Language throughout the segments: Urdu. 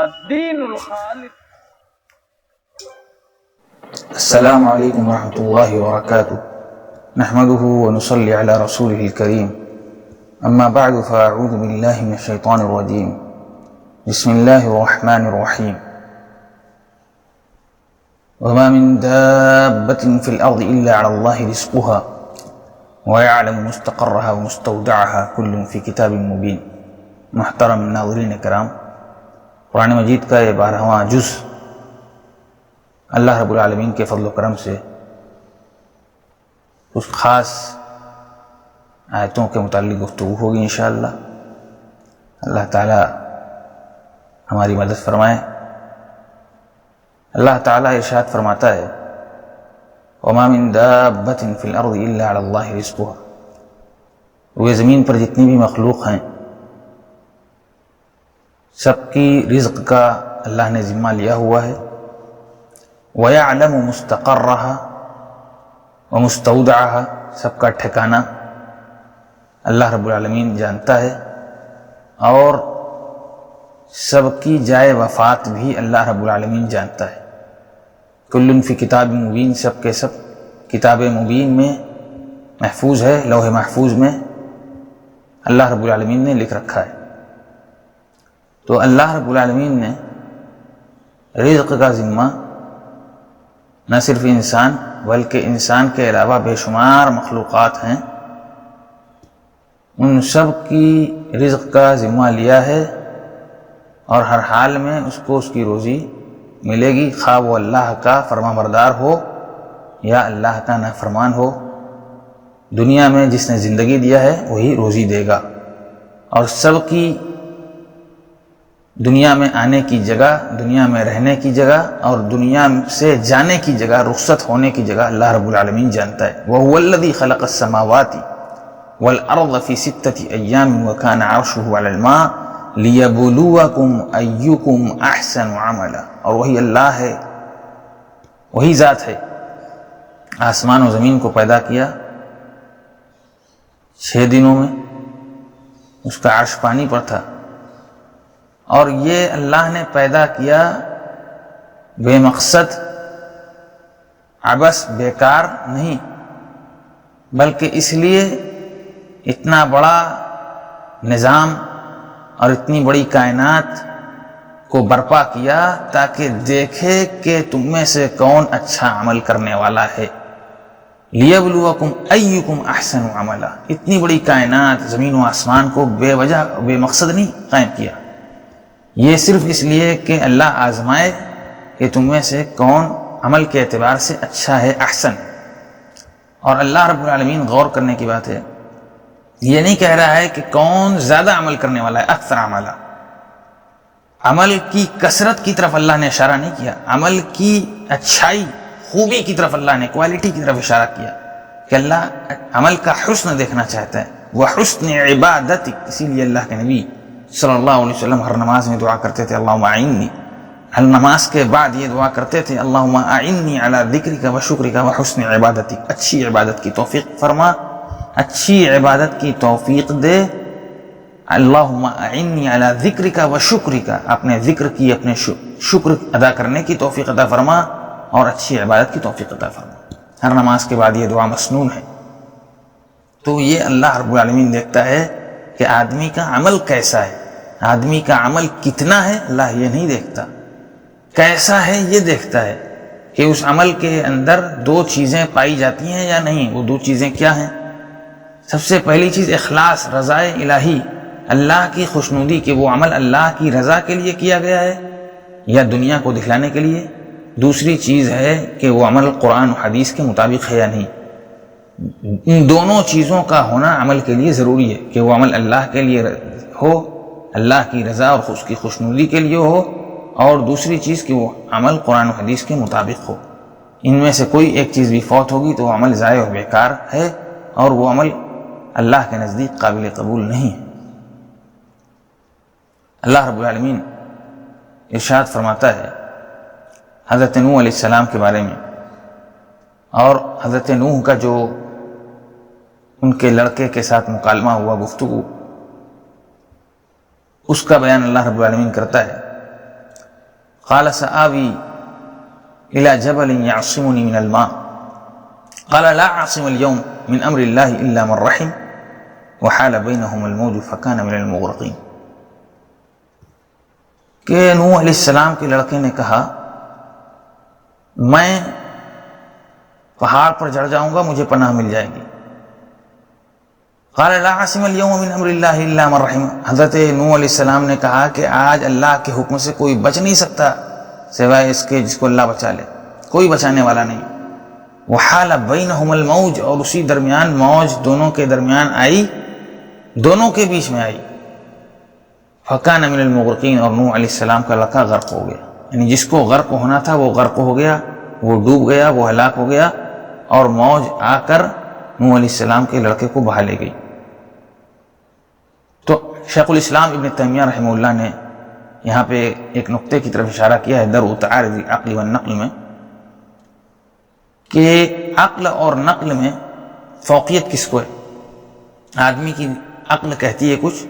الدین الخالص. السلام علیکم ورحمۃ اللہ وبرکاتہ. نحمده ونصلي على رسوله الكريم. اما بعد فاعوذ باللہ من الشیطان الرجیم. بسم اللہ الرحمن الرحیم. وما من دابة في الأرض إلا على الله رزقها ويعلم مستقرها ومستودعها كل في كتاب مبين. محترم ناظرین کرام، قرآن مجید کا یہ 12واں جز اللہ رب العالمین کے فضل و کرم سے کچھ خاص آیتوں کے متعلق گفتگو ہوگی انشاءاللہ. اللہ تعالی ہماری مدد فرمائے. اللہ تعالی ارشاد فرماتا ہے وما من دابة في الأرض إلا على الله رزقها. وہ زمین پر جتنی بھی مخلوق ہیں سب کی رزق کا اللہ نے ذمہ لیا ہوا ہے. وَيَعْلَمُ مُسْتَقَرَّهَا وَمُسْتَوْدَعَهَا. سب کا ٹھکانہ اللہ رب العالمین جانتا ہے، اور سب کی جائے وفات بھی اللہ رب العالمین جانتا ہے. کل فی کتاب مبین. سب کے سب کتاب مبین میں محفوظ ہے، لوح محفوظ میں اللہ رب العالمین نے لکھ رکھا ہے. تو اللہ رب العالمین نے رزق کا ذمہ نہ صرف انسان بلکہ انسان کے علاوہ بے شمار مخلوقات ہیں، ان سب کی رزق کا ذمہ لیا ہے، اور ہر حال میں اس کو اس کی روزی ملے گی، خواہ وہ اللہ کا فرما بردار ہو یا اللہ کا نافرمان ہو. دنیا میں جس نے زندگی دیا ہے وہی روزی دے گا، اور سب کی دنیا میں آنے کی جگہ، دنیا میں رہنے کی جگہ اور دنیا سے جانے کی جگہ، رخصت ہونے کی جگہ اللہ رب العالمین جانتا ہے. وَهُوَ الَّذِي خَلَقَ السَّمَاوَاتِ وَالْأَرْضَ فِي 6 أَيَّامٍ وَكَانَ عَرْشُهُ عَلَى الْمَاءِ لِيَبْلُوَكُمْ أَيُّكُمْ أَحْسَنُ عَمَلًا. اور وہی اللہ ہے، وہی ذات ہے. آسمان و زمین کو پیدا کیا 6 دنوں میں، اس کا عرش پانی پر تھا، اور یہ اللہ نے پیدا کیا بے مقصد، عبث، بیکار نہیں، بلکہ اس لیے اتنا بڑا نظام اور اتنی بڑی کائنات کو برپا کیا تاکہ دیکھے کہ تم میں سے کون اچھا عمل کرنے والا ہے. لیبلوکم ایکم احسن عملا. اتنی بڑی کائنات، زمین و آسمان کو بے وجہ بے مقصد نہیں قائم کیا، یہ صرف اس لیے کہ اللہ آزمائے کہ تم میں سے کون عمل کے اعتبار سے اچھا ہے، احسن. اور اللہ رب العالمین، غور کرنے کی بات ہے، یہ نہیں کہہ رہا ہے کہ کون زیادہ عمل کرنے والا ہے، اکثر عملہ. عمل کی کثرت کی طرف اللہ نے اشارہ نہیں کیا، عمل کی اچھائی، خوبی کی طرف اللہ نے، کوالٹی کی طرف اشارہ کیا کہ اللہ عمل کا حسن دیکھنا چاہتا ہے. وحسن عبادتک. اسی لیے اللہ کے نبی صلی اللہ علیہ وسلم ہر نماز میں دعا کرتے تھے اللہم اعنی. ہر نماز کے بعد یہ دعا کرتے تھے اللہم اعنی علی ذکرک و شکرک و حسن عبادتک. اچھی عبادت کی توفیق فرما، اچھی عبادت کی توفیق دے. اللہم اعنی علی ذکرک و شکرک. اپنے ذکر کی، اپنے شکر ادا کرنے کی توفیق عطا فرما، اور اچھی عبادت کی توفیق عطا فرما. ہر نماز کے بعد یہ دعا مسنون ہے. تو یہ اللہ رب العالمین دیکھتا ہے کہ آدمی کا عمل کیسا ہے، آدمی کا عمل کتنا ہے. اللہ یہ نہیں دیکھتا کیسا ہے، یہ دیکھتا ہے کہ اس عمل کے اندر 2 چیزیں پائی جاتی ہیں یا نہیں. وہ 2 چیزیں کیا ہیں؟ سب سے پہلی چیز اخلاص، رضائے الہی، اللہ کی خوشنودی، کہ وہ عمل اللہ کی رضا کے لیے کیا گیا ہے یا دنیا کو دکھلانے کے لیے. دوسری چیز ہے کہ وہ عمل قرآن و حدیث کے مطابق ہے یا نہیں. ان دونوں چیزوں کا ہونا عمل کے لیے ضروری ہے، کہ وہ عمل اللہ کے لیے ہو، اللہ کی رضا اور اس کی خوشنودی کے لیے ہو، اور دوسری چیز کہ وہ عمل قرآن و حدیث کے مطابق ہو. ان میں سے کوئی ایک چیز بھی فوت ہوگی تو وہ عمل ضائع اور بیکار ہے، اور وہ عمل اللہ کے نزدیک قابل قبول نہیں ہے. اللہ رب العالمین ارشاد فرماتا ہے حضرت نوح علیہ السلام کے بارے میں، اور حضرت نوح کا جو ان کے لڑکے کے ساتھ مکالمہ ہوا، گفتگو، اس کا بیان اللہ رب العالمین کرتا ہے قال سآوي إلى جبل يعصمني من الماء قال لا عاصم اليوم من أمر الله إلا من رحم وحال بينهم الموج فكان من المغرقين. کہ نوح علیہ السلام کے لڑکے نے کہا میں پہاڑ پر چڑھ جاؤں گا، مجھے پناہ مل جائے گی. قال لا عاصم اليوم من امر اللہ الا من رحم. حضرت نوح علیہ السلام نے کہا کہ آج اللہ کے حکم سے کوئی بچ نہیں سکتا سوائے اس کے جس کو اللہ بچا لے، کوئی بچانے والا نہیں. وحال بینہم الموج، اور اسی درمیان موج دونوں کے درمیان آئی، دونوں کے بیچ میں آئی. فکان من المغرقین، اور نوح علیہ السلام کا لڑکا غرق ہو گیا. یعنی جس کو غرق ہونا تھا وہ غرق ہو گیا، وہ ڈوب گیا، وہ ہلاک ہو گیا، اور موج آ کر نوح علیہ السلام کے لڑکے کو بہا لے گئی. تو شیخ الاسلام ابن تیمیہ رحمہ اللہ نے یہاں پہ ایک نقطے کی طرف اشارہ کیا ہے درء تعارض العقل والنقل میں، کہ عقل اور نقل میں فوقیت کس کو ہے. آدمی کی عقل کہتی ہے کچھ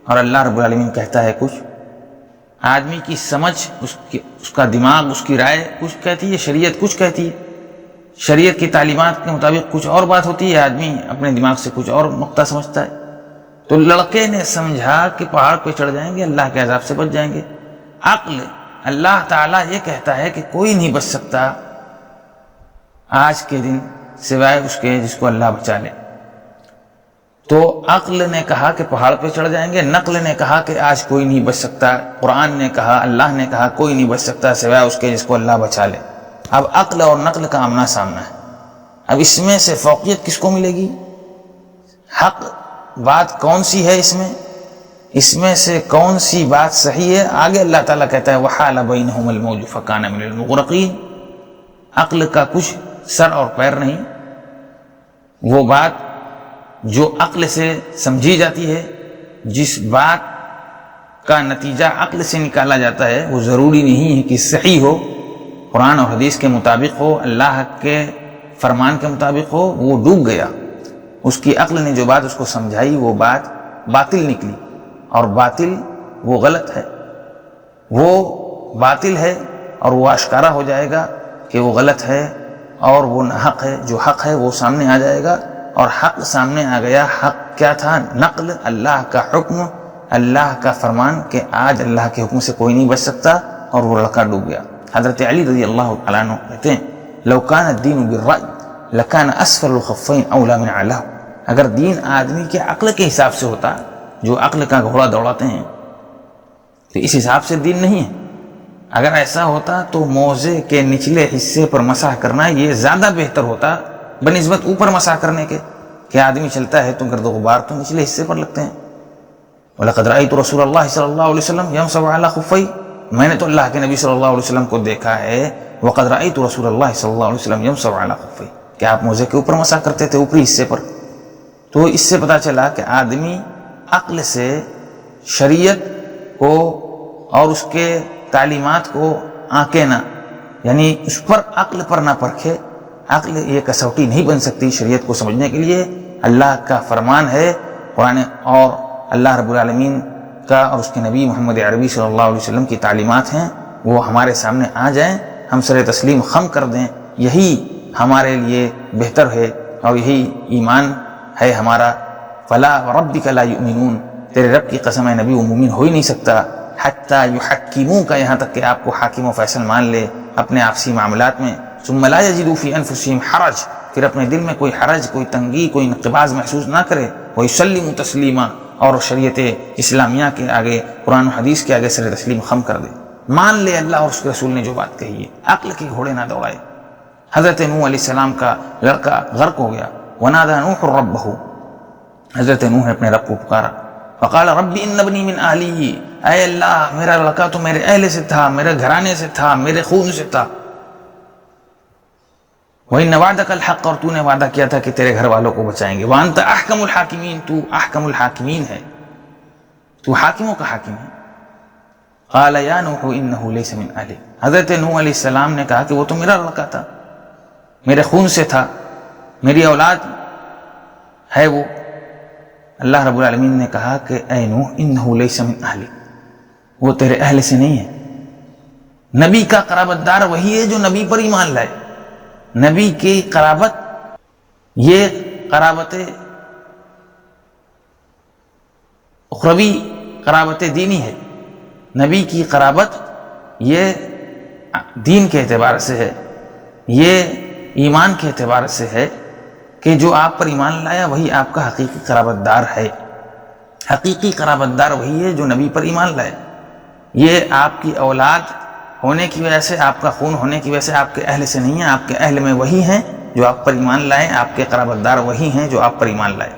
اور اللہ رب العالمین کہتا ہے کچھ. آدمی کی سمجھ، اس کا دماغ، اس کی رائے کچھ کہتی ہے، شریعت کچھ کہتی ہے. شریعت کی تعلیمات کے مطابق کچھ اور بات ہوتی ہے، آدمی اپنے دماغ سے کچھ اور نقطہ سمجھتا ہے. تو لڑکے نے سمجھا کہ پہاڑ پہ چڑھ جائیں گے، اللہ کے عذاب سے بچ جائیں گے. عقل، اللہ تعالیٰ یہ کہتا ہے کہ کوئی نہیں بچ سکتا آج کے دن سوائے اس کے جس کو اللہ بچا لے. تو عقل نے کہا کہ پہاڑ پہ چڑھ جائیں گے، نقل نے کہا کہ آج کوئی نہیں بچ سکتا. قرآن نے کہا، اللہ نے کہا کوئی نہیں بچ سکتا سوائے اس کے جس کو اللہ بچا لے. اب عقل اور نقل کا آمنا سامنا ہے. اب اس میں سے فوقیت کس کو ملے گی؟ حق بات کون سی ہے اس میں سے کون سی بات صحیح ہے؟ آگے اللہ تعالیٰ کہتا ہے وَحَالَ بَيْنَهُمَ الْمَوْجُ فَكَانَ مِنَ الْمُغْرَقِينَ. عقل کا کچھ سر اور پیر نہیں. وہ بات جو عقل سے سمجھی جاتی ہے، جس بات کا نتیجہ عقل سے نکالا جاتا ہے، وہ ضروری نہیں ہے کہ صحیح ہو، قرآن اور حدیث کے مطابق ہو، اللہ کے فرمان کے مطابق ہو. وہ ڈوب گیا. اس کی عقل نے جو بات اس کو سمجھائی وہ بات باطل نکلی، اور باطل وہ غلط ہے، وہ باطل ہے، اور وہ اشکارا ہو جائے گا کہ وہ غلط ہے اور وہ حق ہے. جو حق ہے وہ سامنے آ جائے گا، اور حق سامنے آ گیا. حق کیا تھا؟ نقل، اللہ کا حکم، اللہ کا فرمان کہ آج اللہ کے حکم سے کوئی نہیں بچ سکتا، اور وہ لڑکا ڈوب گیا. حضرت علی رضی اللہ عنہ کہتے ہیں لو کان الدین بالرأی لکان اسفل الخفین اولا من اعلیٰ. اگر دین آدمی کے عقل کے حساب سے ہوتا، جو عقل کا گھوڑا دوڑاتے ہیں، تو اس حساب سے دین نہیں ہے. اگر ایسا ہوتا تو موزے کے نچلے حصے پر مسح کرنا یہ زیادہ بہتر ہوتا بنسبت اوپر مسح کرنے کے، کہ آدمی چلتا ہے تو گرد و غبار تو نچلے حصے پر لگتے ہیں. وَلَقَدْ رَأَيْتُ رَسُولَ اللَّهِ صلی اللہ علیہ وسلم يَمْسَحُ عَلَىٰ خُفَّيْهِ. میں نے تو اللہ کے نبی صلی اللہ علیہ وسلم کو دیکھا ہے وَقَدْ رَأَيْتُ رَسُولَ اللَّهِ صلی اللہ علیہ وسلم يَمْسَحُ عَلَىٰ خُفَّيْهِ، کہ آپ موزے کے اوپر مسح کرتے تھے، اوپری حصے پر. تو اس سے پتا چلا کہ آدمی عقل سے شریعت کو اور اس کے تعلیمات کو آنکے نہ، یعنی اس پر عقل پر نہ پرکھے. عقل یہ کسوٹی نہیں بن سکتی شریعت کو سمجھنے کے لیے. اللہ کا فرمان ہے قرآن، اور اللہ رب العالمین کا اور اس کے نبی محمد عربی صلی اللہ علیہ وسلم کی تعلیمات ہیں، وہ ہمارے سامنے آ جائیں، ہم سر تسلیم خم کر دیں. یہی ہمارے لیے بہتر ہے، اور یہی ایمان ہے ہمارا. فلا وربک لا یؤمنون، تیرے رب کی قسم ہے نبی، وہ مومن ہو ہی نہیں سکتا حتی یحکموک، یہاں تک کہ آپ کو حاکم و فیصل مان لے اپنے آپسی معاملات میں. ثم لا یجدوا فی انفسہم حرج، پھر اپنے دل میں کوئی حرج، کوئی تنگی، کوئی انقباض محسوس نہ کرے. ویسلموا تسلیما، اور شریعت اسلامیہ کے آگے، قرآن و حدیث کے آگے سر تسلیم خم کر دے، مان لے اللہ اور اس کے رسول نے جو بات کہی ہے. عقل کے گھوڑے نہ دوڑائے. حضرت نوح علیہ السلام کا لڑکا غرق ہو گیا. ونادى نوح ربه، حضرت نوح نے اپنے رب کو پکارا. فقال رب ان ابنی من اہلی، اے اللہ میرا لڑکا تو میرے اہل سے تھا، میرے گھرانے سے تھا، میرے خون سے تھا. وَإِنَّ وَعْدَكَ الْحَقَّ، اور تو نے وعدہ کیا تھا کہ تیرے گھر والوں کو بچائیں گے. وَأَنْتَ أَحْكَمُ الْحَاكِمِينَ، تو احکم الحاکمین ہے، تو حاکموں کا حاکم ہے. قال یا نوح انه ليس من اہلی، حضرت نوح علیہ السلام نے کہا کہ وہ تو میرا لڑکا تھا، میرے خون سے تھا، میری اولاد ہے وہ. اللہ رب العالمین نے کہا کہ اے نوح انه ليس من اہلی، وہ تیرے اہل سے نہیں ہے، نبی کا قرابت دار وہی ہے جو نبی پر ایمان لائے. نبی کی قرابت یہ قرابت اخروی قرابت دینی ہے. نبی کی قرابت یہ دین کے اعتبار سے ہے، یہ ایمان کے اعتبار سے ہے کہ جو آپ پر ایمان لایا وہی آپ کا حقیقی قرابت دار ہے. حقیقی قرابت دار وہی ہے جو نبی پر ایمان لائے. یہ آپ کی اولاد ہونے کی وجہ سے، آپ کا خون ہونے کی وجہ سے آپ کے اہل سے نہیں ہے. آپ کے اہل میں وہی ہیں جو آپ پر ایمان لائے، آپ کے قرابت دار وہی ہیں جو آپ پر ایمان لائے.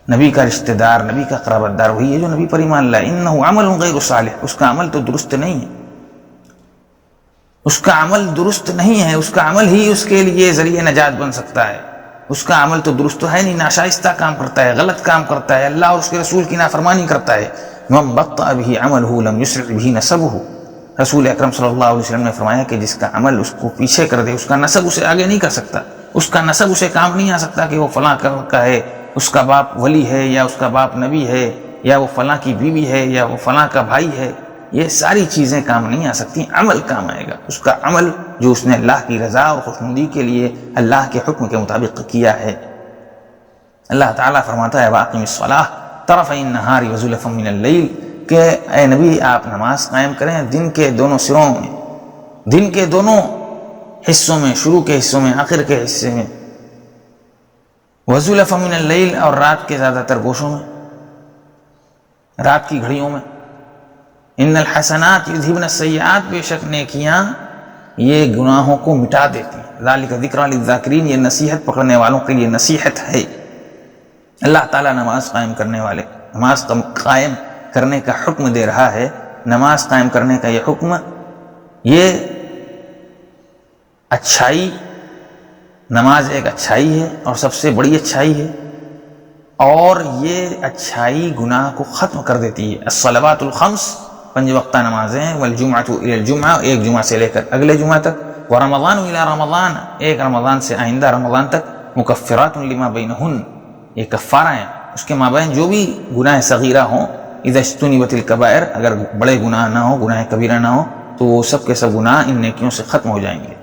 نبی کا رشتہ دار، نبی کا قرابت دار وہی ہے جو نبی پر ایمان لائے. انہ عمل غیر صالح، اس کا عمل تو درست نہیں ہے، اس کا عمل درست نہیں ہے. اس کا عمل ہی اس کے لیے ذریعہ نجات بن سکتا ہے. اس کا عمل تو درست ہے نہیں، ناشائستہ کام کرتا ہے، غلط کام کرتا ہے، اللہ اور اس کے رسول کی نافرمانی کرتا ہے. من بطأ به عمله لم يسرع به نسبه، رسول اکرم صلی اللہ علیہ وسلم نے فرمایا کہ جس کا عمل اس کو پیچھے کر دے، اس کا نسب اسے آگے نہیں کر سکتا. اس کا نسب اسے کام نہیں آ سکتا کہ وہ فلاں کا ہے، اس کا باپ ولی ہے، یا اس کا باپ نبی ہے، یا وہ فلاں کی بیوی ہے، یا وہ فلاں کا بھائی ہے. یہ ساری چیزیں کام نہیں آ سکتی. عمل کام آئے گا، اس کا عمل جو اس نے اللہ کی رضا اور خوشنودی کے لیے اللہ کے حکم کے مطابق کیا ہے. اللہ تعالیٰ فرماتا ہے وَأَقِمِ الصَّلَاةَ طَرَفَيِ النَّهَارِ وَزُلَفًا مِنَ اللَّيْلِ، کہ اے نبی آپ نماز قائم کریں دن کے دونوں سروں میں، دن کے دونوں حصوں میں، شروع کے حصوں میں، آخر کے حصے میں. وَزُلَفًا مِنَ اللَّيْلِ، اور رات کے زیادہ تر گوشوں میں، رات کی گھڑیوں میں. ان الحسنات یذہبن السیئات، بے شک نیکیاں یہ گناہوں کو مٹا دیتی ہیں. ذالک ذکریٰ للذاکرین، یہ نصیحت پکڑنے والوں کے لیے نصیحت ہے. اللہ تعالیٰ نماز قائم کرنے والے، نماز قائم کرنے کا حکم دے رہا ہے. نماز قائم کرنے کا یہ حکم، یہ اچھائی، نماز ایک اچھائی ہے اور سب سے بڑی اچھائی ہے، اور یہ اچھائی گناہ کو ختم کر دیتی ہے. الصلوات الخمس، 5 وقتہ نمازیں، والجمعۃ الی الجمعہ، ایک جمعہ سے لے کر اگلے جمعہ تک، ورمضان الی رمضان، ایک رمضان سے آئندہ رمضان تک، مکفرات لما بینہن، یہ کفارہ ہیں اس کے مابین جو بھی گناہ صغیرہ ہوں. اذا اجتنبت الکبائر، اگر بڑے گناہ نہ ہو، گناہ کبیرہ نہ ہو، تو وہ سب کے سب گناہ ان نیکیوں سے ختم ہو جائیں گے.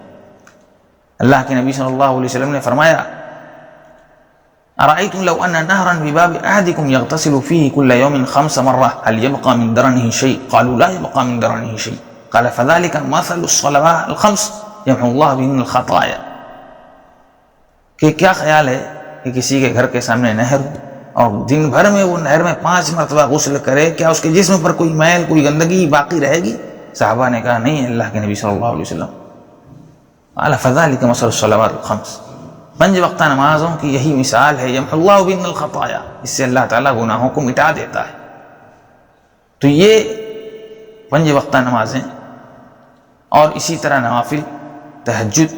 اللہ کے نبی صلی اللہ علیہ وسلم نے فرمایا ارأيتم لو ان نهرا بباب احدكم يغتسل فيه كل يوم 5 مرات هل يبقى من درنه شيء؟ قالوا لا يبقى من درنه شيء. قال فذلك مثل الصلوات الخمس يمحو الله بهن الخطايا. کہ کیا خیال ہے کہ کسی کے گھر کے سامنے نہر ہو اور دن بھر میں وہ نہر میں 5 مرتبہ غسل کرے، کیا اس کے جسم پر کوئی میل، کوئی گندگی باقی رہے گی؟ صحابہ نے کہا نہیں اللہ کے نبی صلی اللہ علیہ وسلم. قال فذلك مثل الصلوات الخمس، 5 وقتہ نمازوں کی یہی مثال ہے. یمحو اللہ بہن الخطایا، اس سے اللہ تعالیٰ گناہوں کو مٹا دیتا ہے. تو یہ 5 وقتہ نمازیں اور اسی طرح نوافل، تہجد،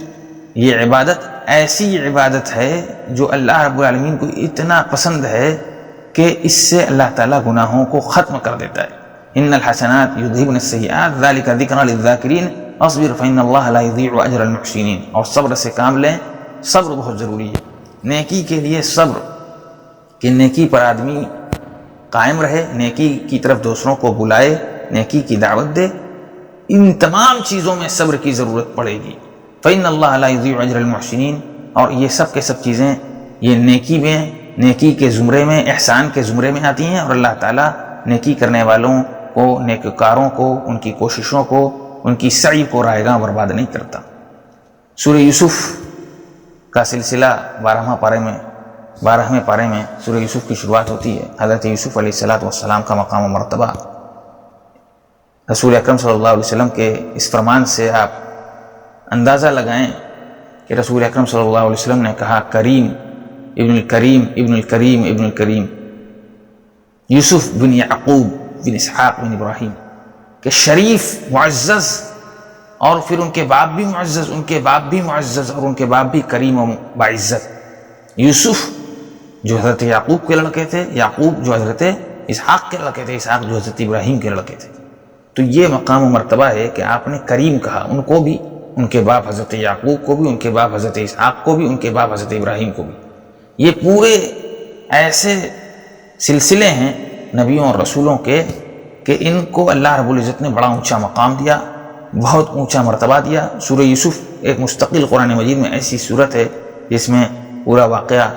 یہ عبادت ایسی عبادت ہے جو اللہ رب العالمین کو اتنا پسند ہے کہ اس سے اللہ تعالیٰ گناہوں کو ختم کر دیتا ہے. ان الحسنات یذہبن السیئات ذالک ذکریٰ للذاکرین اصبر فإن اللہ لا یضیع اجر المحسنین. اور صبر سے کام لیں، صبر بہت ضروری ہے. نیکی کے لیے صبر، کہ نیکی پر آدمی قائم رہے، نیکی کی طرف دوسروں کو بلائے، نیکی کی دعوت دے. ان تمام چیزوں میں صبر کی ضرورت پڑے گی. فإن اللہ لا یضیع اجر المحسنین، اور یہ سب کے سب چیزیں یہ نیکی میں، نیکی کے زمرے میں، احسان کے زمرے میں آتی ہیں، اور اللہ تعالیٰ نیکی کرنے والوں کو، نیکوکاروں کو، ان کی کوششوں کو، ان کی سعی کو رائے گاں برباد نہیں کرتا. سورہ یوسف کا سلسلہ 12ویں پارے میں سورہ یوسف کی شروعات ہوتی ہے. حضرت یوسف علیہ السلام کا مقام و مرتبہ، رسول اکرم صلی اللہ علیہ وسلم کے اس فرمان سے آپ اندازہ لگائیں کہ رسول اکرم صلی اللہ علیہ وسلم نے کہا کریم ابن الکریم ابن الکریم ابن الکریم، یوسف بن یعقوب بن اسحاق بن ابراہیم، کہ شریف، معزز، اور پھر ان کے باپ بھی معزز، ان کے باپ بھی معزز، اور ان کے باپ بھی کریم و باعزت. یوسف جو حضرت یعقوب کے لڑکے تھے، یعقوب جو حضرت اسحاق کے لڑکے تھے، اسحاق جو حضرت ابراہیم کے لڑکے تھے. تو یہ مقام و مرتبہ ہے کہ آپ نے کریم کہا ان کو بھی، ان کے باپ حضرت یعقوب کو بھی، ان کے باپ حضرت اسحاق کو بھی، ان کے باپ حضرت ابراہیم کو بھی. یہ پورے ایسے سلسلے ہیں نبیوں اور رسولوں کے کہ ان کو اللہ رب العزت نے بڑا اونچا مقام دیا، بہت اونچا مرتبہ دیا۔ سورہ یوسف ایک مستقل قرآن مجید میں ایسی صورت ہے جس میں پورا واقعہ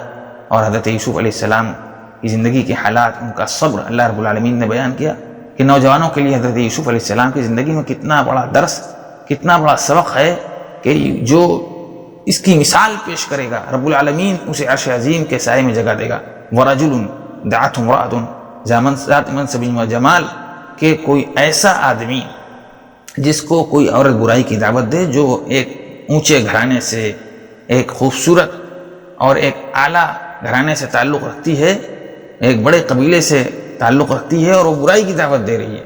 اور حضرت یوسف علیہ السلام کی زندگی کے حالات، ان کا صبر اللہ رب العالمین نے بیان کیا کہ نوجوانوں کے لیے حضرت یوسف علیہ السلام کی زندگی میں کتنا بڑا درس، کتنا بڑا سبق ہے کہ جو اس کی مثال پیش کرے گا رب العالمین اسے عرش عظیم کے سائے میں جگہ دے گا۔ وَرَجُلٌ دَعَتْهُ امْرَأَةٌ ذات منصب و جمال، کہ کوئی ایسا آدمی جس کو کوئی عورت برائی کی دعوت دے، جو ایک اونچے گھرانے سے، ایک خوبصورت اور ایک اعلیٰ گھرانے سے تعلق رکھتی ہے، ایک بڑے قبیلے سے تعلق رکھتی ہے اور وہ برائی کی دعوت دے رہی ہے،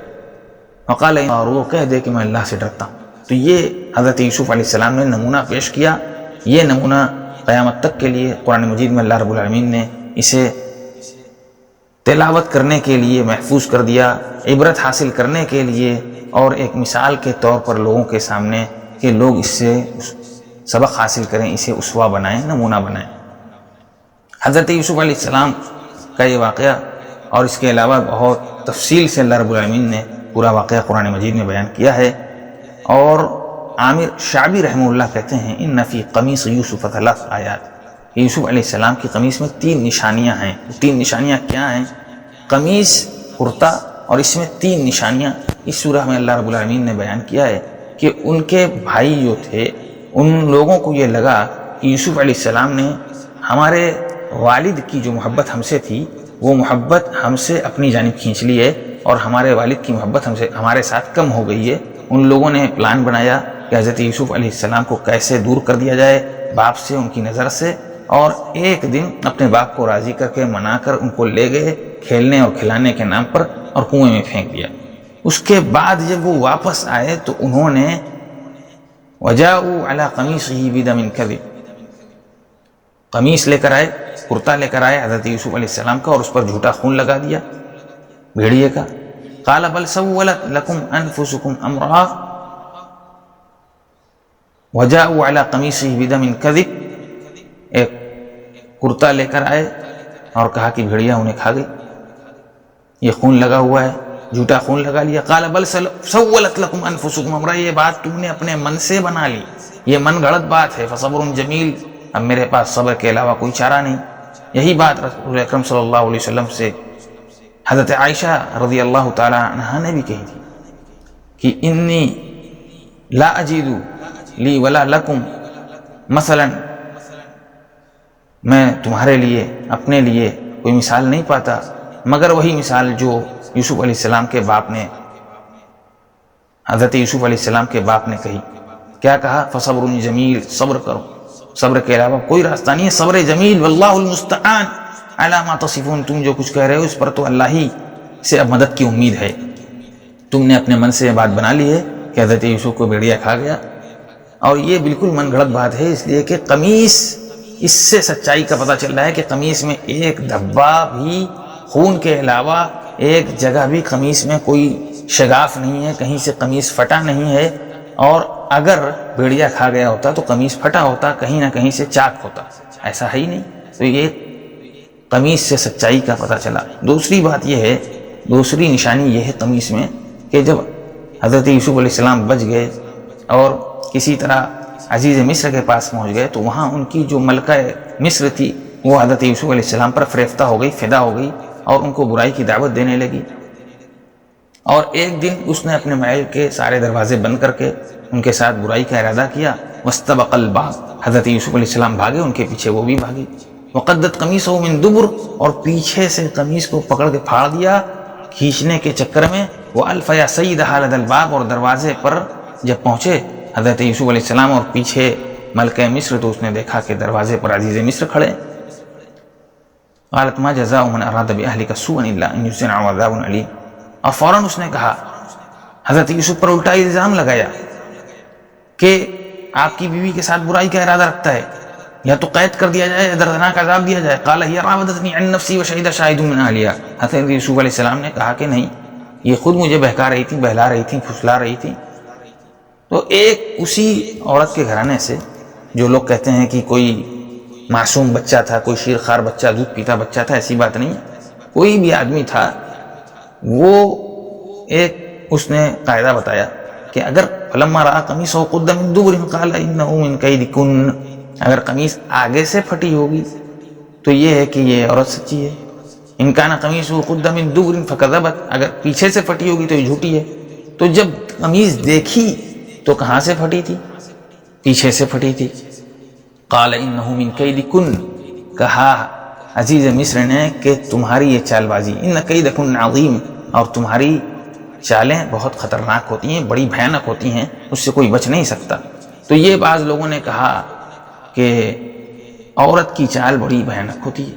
وقال، اور وہ کہہ دے کہ میں اللہ سے ڈرتا ہوں۔ تو یہ حضرت یوسف علیہ السلام نے نمونہ پیش کیا۔ یہ نمونہ قیامت تک کے لیے قرآن مجید میں اللہ رب العالمین نے اسے تلاوت کرنے کے لیے محفوظ کر دیا، عبرت حاصل کرنے کے لیے، اور ایک مثال کے طور پر لوگوں کے سامنے کہ لوگ اس سے سبق حاصل کریں، اسے اسوہ بنائیں، نمونہ بنائیں۔ حضرت یوسف علیہ السلام کا یہ واقعہ اور اس کے علاوہ بہت تفصیل سے اللہ رب العالمین نے پورا واقعہ قرآن مجید میں بیان کیا ہے۔ اور عامر شعبی رحمہ اللہ کہتے ہیں ان فی قمیص یوسف 3 آیات، یوسف علیہ السلام کی قمیص میں 3 نشانیاں ہیں۔ 3 نشانیاں کیا ہیں؟ قمیص، کرتا، اور اس میں 3 نشانیاں اس سورہ میں اللہ رب العالمین نے بیان کیا ہے کہ ان کے بھائی جو تھے ان لوگوں کو یہ لگا کہ یوسف علیہ السلام نے ہمارے والد کی جو محبت ہم سے تھی وہ محبت ہم سے اپنی جانب کھینچ لی ہے، اور ہمارے والد کی محبت ہمارے ساتھ کم ہو گئی ہے۔ ان لوگوں نے پلان بنایا کہ حضرت یوسف علیہ السلام کو کیسے دور کر دیا جائے باپ سے، ان کی نظر سے، اور ایک دن اپنے باپ کو راضی کر کے منا کر ان کو لے گئے کھیلنے اور کھلانے کے نام پر اور کنویں میں پھینک دیا۔ اس کے بعد جب وہ واپس آئے تو انہوں نے وَجَاءُوا عَلَىٰ قَمِيصِهِ بِدَمٍ كَذِبٍ، قمیص لے کر آئے، کرتا لے کر آئے حضرت یوسف علیہ السلام کا، اور اس پر جھوٹا خون لگا دیا بھیڑیے کا۔ قَالَ بَلْ سَوَّلَتْ لَكُمْ أَنفُسُكُمْ أَمْرًا وَجَاءُوا عَلَىٰ قَمِيصِهِ بِدَمٍ كَذِبٍ، ایک کرتا لے کر آئے اور کہا کہ بھیڑیا انہیں کھا گئی، یہ خون لگا ہوا ہے، جھوٹا خون لگا لیا۔ قال بل سولت لكم انفسكم امرا، یہ بات تم نے اپنے من سے بنا لی، یہ من گھڑت بات ہے۔ فصبر جمیل، اب میرے پاس صبر کے علاوہ کوئی چارہ نہیں۔ یہی بات رسول اکرم صلی اللہ علیہ وسلم سے حضرت عائشہ رضی اللہ تعالی عنہا نے بھی کہی تھی کہ انی لا اجید لی ولا لکم مثلا، میں تمہارے لیے اپنے لیے کوئی مثال نہیں پاتا مگر وہی مثال جو یوسف علیہ السلام کے باپ نے، حضرت یوسف علیہ السلام کے باپ نے کہی۔ کیا کہا؟ فصبر جمیل، صبر کرو، صبر کے علاوہ کوئی راستہ نہیں ہے، صبر جمیل، واللہ المستعان علی ما تصفون، تم جو کچھ کہہ رہے ہو اس پر تو اللہ ہی سے اب مدد کی امید ہے۔ تم نے اپنے من سے یہ بات بنا لی ہے کہ حضرت یوسف کو بھیڑیا کھا گیا، اور یہ بالکل من گھڑت بات ہے، اس لیے کہ قمیص، اس سے سچائی کا پتہ چل رہا ہے کہ قمیص میں ایک دھبا بھی، خون کے علاوہ ایک جگہ بھی قمیص میں کوئی شگاف نہیں ہے، کہیں سے قمیص پھٹا نہیں ہے، اور اگر بھیڑیا کھا گیا ہوتا تو قمیص پھٹا ہوتا، کہیں نہ کہیں سے چاک ہوتا، ایسا ہے ہی نہیں۔ تو یہ قمیص سے سچائی کا پتہ چلا۔ دوسری بات یہ ہے، دوسری نشانی یہ ہے قمیص میں کہ جب حضرت یوسف علیہ السلام بچ گئے اور کسی طرح عزیز مصر کے پاس پہنچ گئے تو وہاں ان کی جو ملکہ مصر تھی وہ حضرت یوسف علیہ السلام پر فریفتہ ہو گئی، فدا ہو گئی، اور ان کو برائی کی دعوت دینے لگی۔ اور ایک دن اس نے اپنے محل کے سارے دروازے بند کر کے ان کے ساتھ برائی کا ارادہ کیا۔ واستبق الباب، حضرت یوسف علیہ السلام بھاگے، ان کے پیچھے وہ بھی بھاگی۔ وقدت قمیصہ من دبر، اور پیچھے سے قمیص کو پکڑ کے پھاڑ دیا کھینچنے کے چکر میں۔ والف یا سیدھا لدى الباب، اور دروازے پر جب پہنچے حضرت یوسف علیہ السلام اور پیچھے ملکہ مصر تو اس نے دیکھا کہ دروازے پر عزیز مصر کھڑے۔ قالت ما جزاء من اراد باهلك سوءا الا ان يسجن او عذاب الیم، اور فوراً اس نے کہا، حضرت یوسف پر الٹا الزام لگایا کہ آپ کی بیوی کے ساتھ برائی کا ارادہ رکھتا ہے، یا تو قید کر دیا جائے یا دردناک عذاب دیا جائے۔ قال هي راودتني عن نفسي وشهد شاهد من اهلها، حضرت یوسف علیہ السلام نے کہا کہ نہیں، یہ خود مجھے بہکا رہی تھی، بہلا رہی تھی، پھسلا رہی تھی۔ تو ایک اسی عورت کے گھرانے سے، جو لوگ کہتے ہیں کہ کوئی معصوم بچہ تھا، کوئی شیرخوار بچہ، دودھ پیتا بچہ تھا، ایسی بات نہیں ہے، کوئی بھی آدمی تھا، وہ ایک اس نے قاعدہ بتایا کہ اگر فلما رأى قمیصہ قد من دبر قال انہ من کیدکن، اگر قمیص آگے سے پھٹی ہوگی تو یہ ہے کہ یہ عورت سچی ہے، ان کان قمیصہ قد من دبر فکذبت، اگر پیچھے سے پھٹی ہوگی تو یہ جھوٹی ہے۔ تو جب قمیص دیکھی تو کہاں سے پھٹی تھی؟ پیچھے سے پھٹی تھی۔ قال انہ من کیدکن، کہا عزیز مصر نے کہ تمہاری یہ چال بازی، ان کیدکن عظیم، اور تمہاری چالیں بہت خطرناک ہوتی ہیں، بڑی بھیانک ہوتی ہیں، اس سے کوئی بچ نہیں سکتا۔ تو یہ بعض لوگوں نے کہا کہ عورت کی چال بڑی بھیانک ہوتی ہے،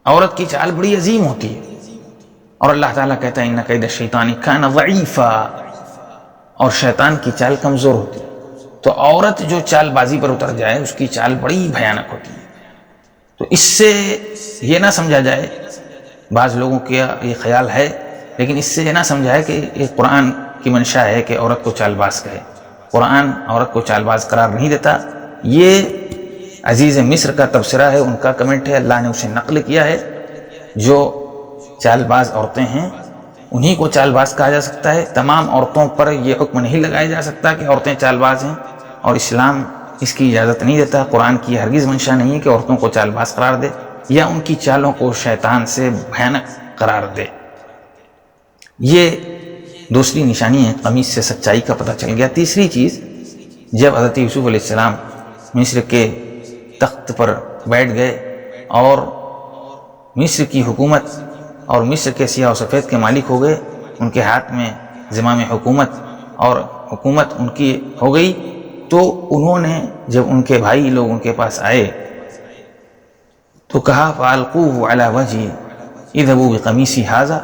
عورت کی چال بڑی عظیم ہوتی ہے، اور اللہ تعالیٰ کہتا ہے ان کید الشیطان کان ضعیفا، اور شیطان کی چال کمزور ہوتی ہے۔ تو عورت جو چال بازی پر اتر جائے اس کی چال بڑی بھیانک ہوتی ہے۔ تو اس سے یہ نہ سمجھا جائے، بعض لوگوں کا یہ خیال ہے، لیکن اس سے یہ نہ سمجھا ہے کہ یہ قرآن کی منشا ہے کہ عورت کو چال باز کہے۔ قرآن عورت کو چال باز قرار نہیں دیتا، یہ عزیز مصر کا تبصرہ ہے، ان کا کمنٹ ہے، اللہ نے اسے نقل کیا ہے۔ جو چال باز عورتیں ہیں انہی کو چال باز کہا جا سکتا ہے، تمام عورتوں پر یہ حکم نہیں لگایا جا سکتا کہ عورتیں چال باز ہیں، اور اسلام اس کی اجازت نہیں دیتا۔ قرآن کی ہرگز منشا نہیں ہے کہ عورتوں کو چال باز قرار دے یا ان کی چالوں کو شیطان سے بھیانک قرار دے۔ یہ دوسری نشانی ہے، قمیص سے سچائی کا پتہ چل گیا۔ تیسری چیز، جب حضرت یوسف علیہ السلام مصر کے تخت پر بیٹھ گئے اور مصر کی حکومت اور مصر کے سیاہ و سفید کے مالک ہو گئے، ان کے ہاتھ میں زمام حکومت اور حکومت ان کی ہو گئی، تو انہوں نے جب ان کے بھائی لوگ ان کے پاس آئے تو کہا فَأَلْقُوهُ عَلَى وَجْهِهِ اذْهَبُوا بِقَمِيصِي هَذَا،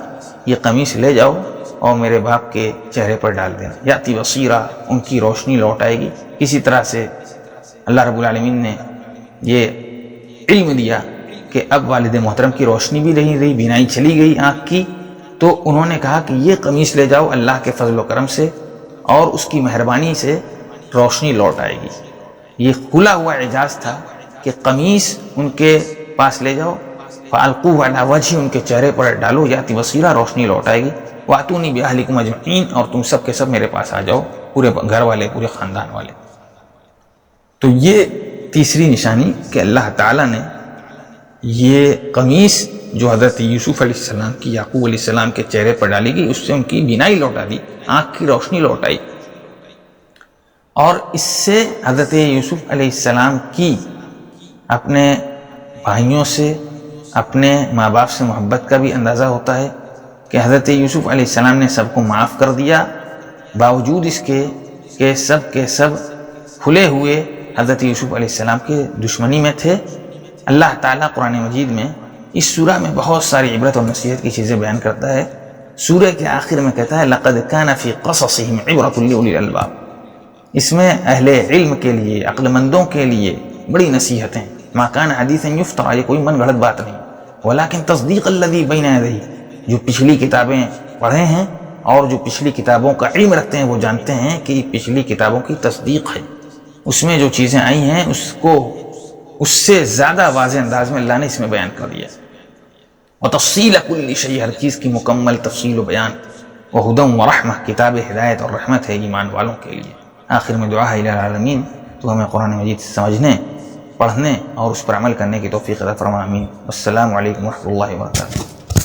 یہ قمیص لے جاؤ اور میرے باپ کے چہرے پر ڈال دینا، یاتی بصیرہ، ان کی روشنی لوٹ آئے گی۔ اسی طرح سے اللہ رب العالمین نے یہ علم دیا کہ اب والد محترم کی روشنی بھی نہیں رہی، بینائی چلی گئی آنکھ کی، تو انہوں نے کہا کہ یہ قمیص لے جاؤ، اللہ کے فضل و کرم سے اور اس کی مہربانی سے روشنی لوٹ آئے گی۔ یہ کھلا ہوا اعجاز تھا کہ قمیص ان کے پاس لے جاؤ، فَأَلْقُوهُ عَلَى وَجْهِهِ، ان کے چہرے پر ڈالو، یاتی بصیرہ، روشنی لوٹ آئے گی، وَأْتُونِي بِأَهْلِكُمْ أَجْمَعِينَ، اور تم سب کے سب میرے پاس آ جاؤ، پورے گھر والے، پورے خاندان والے۔ تو یہ تیسری نشانی کہ اللہ تعالیٰ نے یہ قمیص جو حضرت یوسف علیہ السلام کی یعقوب علیہ السلام کے چہرے پر ڈالی گئی، اس سے ان کی بینائی لوٹا دی، آنکھ کی روشنی لوٹ آئی، اور اس سے حضرت یوسف علیہ السلام کی اپنے بھائیوں سے، اپنے ماں باپ سے محبت کا بھی اندازہ ہوتا ہے کہ حضرت یوسف علیہ السلام نے سب کو معاف کر دیا، باوجود اس کے کہ سب کے سب کھلے ہوئے حضرت یوسف علیہ السلام کی دشمنی میں تھے۔ اللہ تعالیٰ قرآن مجید میں اس سورہ میں بہت ساری عبرت اور نصیحت کی چیزیں بیان کرتا ہے۔ سورہ کے آخر میں کہتا ہے لَقَدْ كَانَ فِي قَصَصِهِمْ عِبْرَةٌ لِأُولِي الْأَلْبَابِ، اس میں اہل علم کے لیے، عقل مندوں کے لیے بڑی نصیحتیں۔ مَا كَانَ حَدِيثًا يُفْتَرَىٰ، یہ کوئی من گھڑت بات نہیں، وَلَكِنْ تَصْدِيقَ الَّذِي بَيْنَ يَدَيْهِ، جو پچھلی کتابیں پڑھے ہیں اور جو پچھلی کتابوں کا علم رکھتے ہیں وہ جانتے ہیں کہ یہ پچھلی کتابوں کی تصدیق ہے، اس میں جو چیزیں آئی ہیں اس کو اس سے زیادہ واضح انداز میں اللہ نے اس میں بیان کر دیا۔ وَتَفْصِيلَ كُلِّ شَيْءٍ، ہر چیز کی مکمل تفصیل و بیان۔ وَهُدًى وَرَحْمَةٌ، کتاب ہدایت اور رحمت ہے ایمان والوں کے لیے۔ آخر میں دعا ہے الٰہِ العالمین تو ہمیں قرآن مجید سمجھنے، پڑھنے اور اس پر عمل کرنے کی توفیق عطا فرما، آمین۔ السلام علیکم ورحمۃ اللہ وبرکاتہ۔